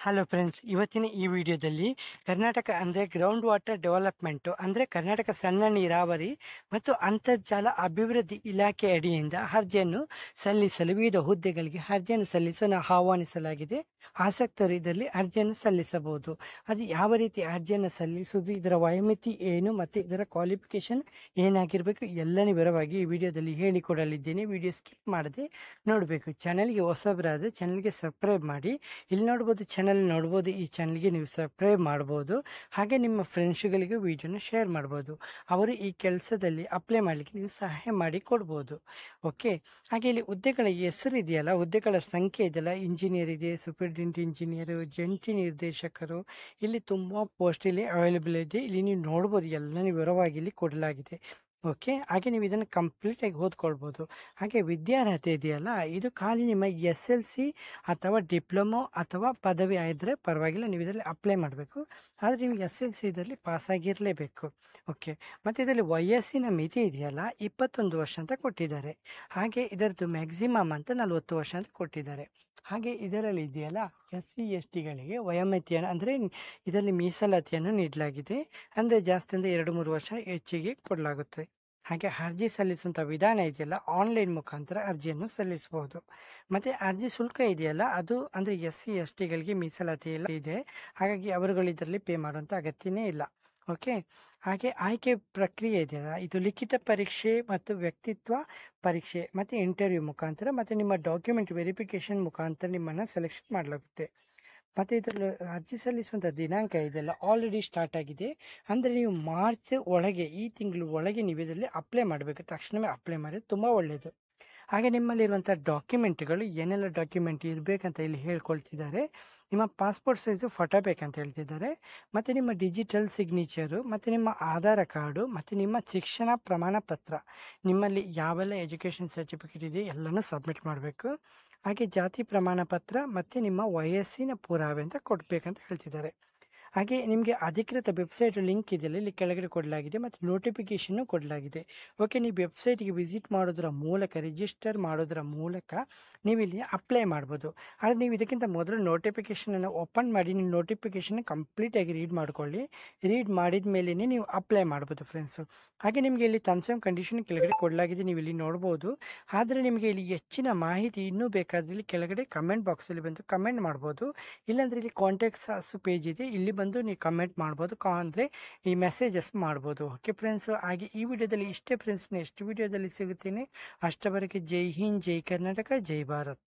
Hello friends, ಇವತ್ತಿನ ಈ ವಿಡಿಯೋದಲ್ಲಿ ಕರ್ನಾಟಕ ಅಂದರೆ ಗ್ರೌಂಡ್ ವಾಟರ್ ಡೆವಲಪ್ಮೆಂಟು ಅಂದರೆ ಕರ್ನಾಟಕ ಸಣ್ಣ ನೀರಾವರಿ ಮತ್ತು ಅಂತರ್ಜಲ ಅಭಿವೃದ್ಧಿ ಇಲಾಖೆ ಅಡಿಯಿಂದ ಅರ್ಜಿಯನ್ನು ಸಲ್ಲಿಸಲು ವಿವಿಧ ಹುದ್ದೆಗಳಿಗೆ ಅರ್ಜಿಯನ್ನು ಸಲ್ಲಿಸಲು ಆಹ್ವಾನಿಸಲಾಗಿದೆ. ಆಸಕ್ತರು ಇದರಲ್ಲಿ ಅರ್ಜಿಯನ್ನು ಸಲ್ಲಿಸಬಹುದು. ಅದು ಯಾವ ರೀತಿ ಅರ್ಜಿಯನ್ನು ಸಲ್ಲಿಸುವುದು, ಇದರ ವಯೋಮಿತಿ ಏನು ಮತ್ತು ಇದರ ಕ್ವಾಲಿಫಿಕೇಶನ್ ಏನಾಗಿರಬೇಕು ಎಲ್ಲನೇ ವಿವರವಾಗಿ ಈ ವಿಡಿಯೋದಲ್ಲಿ ಹೇಳಿಕೊಡಲಿದ್ದೇನೆ. ವಿಡಿಯೋ ಸ್ಕಿಪ್ ಮಾಡದೆ ನೋಡಬೇಕು. ಚಾನಲ್ಗೆ ಹೊಸಬರಾದರೆ ಚಾನಲ್ಗೆ ಸಬ್ಸ್ಕ್ರೈಬ್ ಮಾಡಿ. ಇಲ್ಲಿ ನೋಡ್ಬೋದು, ಚಾನಲ್ ನೋಡ್ಬೋದು. ಈ ಚಾನಲ್ಗೆ ನೀವು ಸಬ್ಸ್ಕ್ರೈಬ್ ಮಾಡ್ಬೋದು. ಹಾಗೆ ನಿಮ್ಮ ಫ್ರೆಂಡ್ಸ್ಗಳಿಗೆ ವಿಡಿಯೋನ ಶೇರ್ ಮಾಡ್ಬೋದು. ಅವರು ಈ ಕೆಲಸದಲ್ಲಿ ಅಪ್ಲೈ ಮಾಡಲಿಕ್ಕೆ ನೀವು ಸಹಾಯ ಮಾಡಿ ಕೊಡ್ಬೋದು. ಓಕೆ, ಹಾಗೆ ಇಲ್ಲಿ ಹುದ್ದೆಗಳ ಹೆಸರು ಇದೆಯಲ್ಲ, ಹುದ್ದೆಗಳ ಸಂಖ್ಯೆ ಇದೆಯಲ್ಲ, ಇಂಜಿನಿಯರ್ ಇದೆ, ಸೂಪರಿಂಟೆಂಡೆಂಟ್ ಇಂಜಿನಿಯರು, ಜಂಟಿ ನಿರ್ದೇಶಕರು, ಇಲ್ಲಿ ತುಂಬ ಪೋಸ್ಟ್ ಇಲ್ಲಿ ಅವೈಲೇಬಲ್ ಇದೆ. ಇಲ್ಲಿ ನೀವು ನೋಡ್ಬೋದು, ಎಲ್ಲ ವಿವರವಾಗಿ ಇಲ್ಲಿ ಕೊಡಲಾಗಿದೆ. ಓಕೆ, ಹಾಗೆ ನೀವು ಇದನ್ನು ಕಂಪ್ಲೀಟಾಗಿ ಓದ್ಕೊಳ್ಬೋದು. ಹಾಗೆ ವಿದ್ಯಾರ್ಹತೆ ಇದೆಯಲ್ಲ, ಇದು ಖಾಲಿ ನಿಮ್ಮ SLC ಅಥವಾ ಡಿಪ್ಲೊಮೊ ಅಥವಾ ಪದವಿ ಆಗಿದ್ದರೆ ಪರವಾಗಿಲ್ಲ, ನೀವು ಇದರಲ್ಲಿ ಅಪ್ಲೈ ಮಾಡಬೇಕು. ಆದರೆ ನೀವು SLC ಇದರಲ್ಲಿ ಪಾಸಾಗಿರಲೇಬೇಕು. ಓಕೆ, ಮತ್ತು ಇದರಲ್ಲಿ ವಯಸ್ಸಿನ ಮಿತಿ ಇದೆಯಲ್ಲ 21 ವರ್ಷ ಅಂತ ಕೊಟ್ಟಿದ್ದಾರೆ. ಹಾಗೆ ಇದರದ್ದು ಮ್ಯಾಕ್ಸಿಮಮ್ ಅಂತ 40 ವರ್ಷ ಅಂತ ಕೊಟ್ಟಿದ್ದಾರೆ. ಹಾಗೆ ಇದರಲ್ಲಿ ಇದೆಯಲ್ಲ SC STಗಳಿಗೆ ವಯೋಮಿತಿಯನ್ನು ಅಂದರೆ ಇದರಲ್ಲಿ ಮೀಸಲಾತಿಯನ್ನು ನೀಡಲಾಗಿದೆ. ಅಂದರೆ ಜಾಸ್ತಿ ಅಂದರೆ 2-3 ವರ್ಷ ಹೆಚ್ಚಿಗೆ ಕೊಡಲಾಗುತ್ತೆ. ಹಾಗೆ ಅರ್ಜಿ ಸಲ್ಲಿಸುವಂಥ ವಿಧಾನ ಇದೆಯಲ್ಲ, ಆನ್ಲೈನ್ ಮುಖಾಂತರ ಅರ್ಜಿಯನ್ನು ಸಲ್ಲಿಸಬಹುದು. ಮತ್ತು ಅರ್ಜಿ ಶುಲ್ಕ ಇದೆಯಲ್ಲ, ಅದು ಅಂದರೆ SC STಗಳಿಗೆ ಮೀಸಲಾತಿ ಎಲ್ಲ ಇದೆ. ಹಾಗಾಗಿ ಅವರುಗಳು ಇದರಲ್ಲಿ ಪೇ ಮಾಡುವಂಥ ಅಗತ್ಯನೇ ಇಲ್ಲ. ಓಕೆ, ಹಾಗೆ ಆಯ್ಕೆ ಪ್ರಕ್ರಿಯೆ ಇದೆಯಲ್ಲ, ಇದು ಲಿಖಿತ ಪರೀಕ್ಷೆ ಮತ್ತು ವ್ಯಕ್ತಿತ್ವ ಪರೀಕ್ಷೆ ಮತ್ತು ಇಂಟರ್ವ್ಯೂ ಮುಖಾಂತರ ಮತ್ತು ನಿಮ್ಮ ಡಾಕ್ಯುಮೆಂಟ್ ವೆರಿಫಿಕೇಷನ್ ಮುಖಾಂತರ ನಿಮ್ಮನ್ನು ಸೆಲೆಕ್ಷನ್ ಮಾಡಲಾಗುತ್ತೆ. ಮತ್ತು ಇದರಲ್ಲಿ ಅರ್ಜಿ ಸಲ್ಲಿಸುವಂಥ ದಿನಾಂಕ ಇದೆಲ್ಲ ಆಲ್ರೆಡಿ ಸ್ಟಾರ್ಟ್ ಆಗಿದೆ. ಅಂದರೆ ನೀವು ಮಾರ್ಚ್ ಒಳಗೆ, ಈ ತಿಂಗಳು ಒಳಗೆ ನೀವು ಇದರಲ್ಲಿ ಅಪ್ಲೈ ಮಾಡಬೇಕು. ತಕ್ಷಣವೇ ಅಪ್ಲೈ ಮಾಡಿದ್ರೆ ತುಂಬ ಒಳ್ಳೆಯದು. ಹಾಗೆ ನಿಮ್ಮಲ್ಲಿರುವಂಥ ಡಾಕ್ಯುಮೆಂಟ್ಗಳು ಏನೆಲ್ಲ ಡಾಕ್ಯುಮೆಂಟ್ ಇರಬೇಕಂತ ಇಲ್ಲಿ ಹೇಳ್ಕೊಳ್ತಿದ್ದಾರೆ. ನಿಮ್ಮ ಪಾಸ್ಪೋರ್ಟ್ ಸೈಜು ಫೋಟೋ ಬೇಕಂತ ಹೇಳ್ತಿದ್ದಾರೆ. ಮತ್ತು ನಿಮ್ಮ ಡಿಜಿಟಲ್ ಸಿಗ್ನೇಚರು ಮತ್ತು ನಿಮ್ಮ ಆಧಾರ್ ಕಾರ್ಡು ಮತ್ತು ನಿಮ್ಮ ಶಿಕ್ಷಣ ಪ್ರಮಾಣ ಪತ್ರ, ನಿಮ್ಮಲ್ಲಿ ಯಾವೆಲ್ಲ ಎಜುಕೇಷನ್ ಸರ್ಟಿಫಿಕೇಟ್ ಇದೆ ಎಲ್ಲನೂ ಸಬ್ಮಿಟ್ ಮಾಡಬೇಕು. ಹಾಗೆ ಜಾತಿ ಪ್ರಮಾಣ ಪತ್ರ ಮತ್ತು ನಿಮ್ಮ ವಯಸ್ಸಿನ ಪುರಾವೆ ಅಂತ ಕೊಡಬೇಕಂತ ಹೇಳ್ತಿದ್ದಾರೆ. ಹಾಗೆ ನಿಮಗೆ ಅಧಿಕೃತ ವೆಬ್ಸೈಟ್ ಲಿಂಕ್ ಇದೆಯಲ್ಲ, ಇಲ್ಲಿ ಕೆಳಗಡೆ ಕೊಡಲಾಗಿದೆ ಮತ್ತು ನೋಟಿಫಿಕೇಷನ್ನು ಕೊಡಲಾಗಿದೆ. ಓಕೆ, ನೀವು ವೆಬ್ಸೈಟ್ಗೆ ವಿಸಿಟ್ ಮಾಡೋದ್ರ ಮೂಲಕ, ರಿಜಿಸ್ಟರ್ ಮಾಡೋದ್ರ ಮೂಲಕ ನೀವು ಇಲ್ಲಿ ಅಪ್ಲೈ ಮಾಡ್ಬೋದು. ಆದರೆ ನೀವು ಇದಕ್ಕಿಂತ ಮೊದಲು ನೋಟಿಫಿಕೇಷನನ್ನು ಓಪನ್ ಮಾಡಿ ನೀವು ನೋಟಿಫಿಕೇಷನ್ ಕಂಪ್ಲೀಟಾಗಿ ರೀಡ್ ಮಾಡ್ಕೊಳ್ಳಿ. ರೀಡ್ ಮಾಡಿದ ಮೇಲೇ ನೀವು ಅಪ್ಲೈ ಮಾಡ್ಬೋದು ಫ್ರೆಂಡ್ಸು. ಹಾಗೆ ನಿಮಗೆ ಇಲ್ಲಿ ಟರ್ಮ್ಸ್ ಆ್ಯಂಡ್ ಕಂಡೀಷನ್ ಕೆಳಗಡೆ ಕೊಡಲಾಗಿದೆ, ನೀವು ಇಲ್ಲಿ ನೋಡ್ಬೋದು. ಆದರೆ ನಿಮಗೆ ಇಲ್ಲಿ ಹೆಚ್ಚಿನ ಮಾಹಿತಿ ಇನ್ನೂ ಬೇಕಾದರೆ ಇಲ್ಲಿ ಕೆಳಗಡೆ ಕಮೆಂಟ್ ಬಾಕ್ಸಲ್ಲಿ ಬಂದು ಕಮೆಂಟ್ ಮಾಡ್ಬೋದು. ಇಲ್ಲಾಂದರೆ ಇಲ್ಲಿ ಕಾಂಟ್ಯಾಕ್ಟ್ಸ್ ಪೇಜ್ ಇದೆ, ಇಲ್ಲಿ ಬಂದು ನೀವು ಕಮೆಂಟ್ ಮಾಡ್ಬೋದು. ಅಂದರೆ ಈ ಮೆಸೇಜಸ್ ಮಾಡ್ಬೋದು. ಓಕೆ ಫ್ರೆಂಡ್ಸು, ಹಾಗೆ ಈ ವಿಡಿಯೋದಲ್ಲಿ ಇಷ್ಟೇ ಫ್ರೆಂಡ್ಸ್. ನೆಕ್ಸ್ಟ್ ವಿಡಿಯೋದಲ್ಲಿ ಸಿಗುತ್ತೇನೆ. ಅಷ್ಟವರೆಗೆ ಜೈ ಹಿಂದ್, ಜೈ ಕರ್ನಾಟಕ, ಜೈ ಭಾರತ್.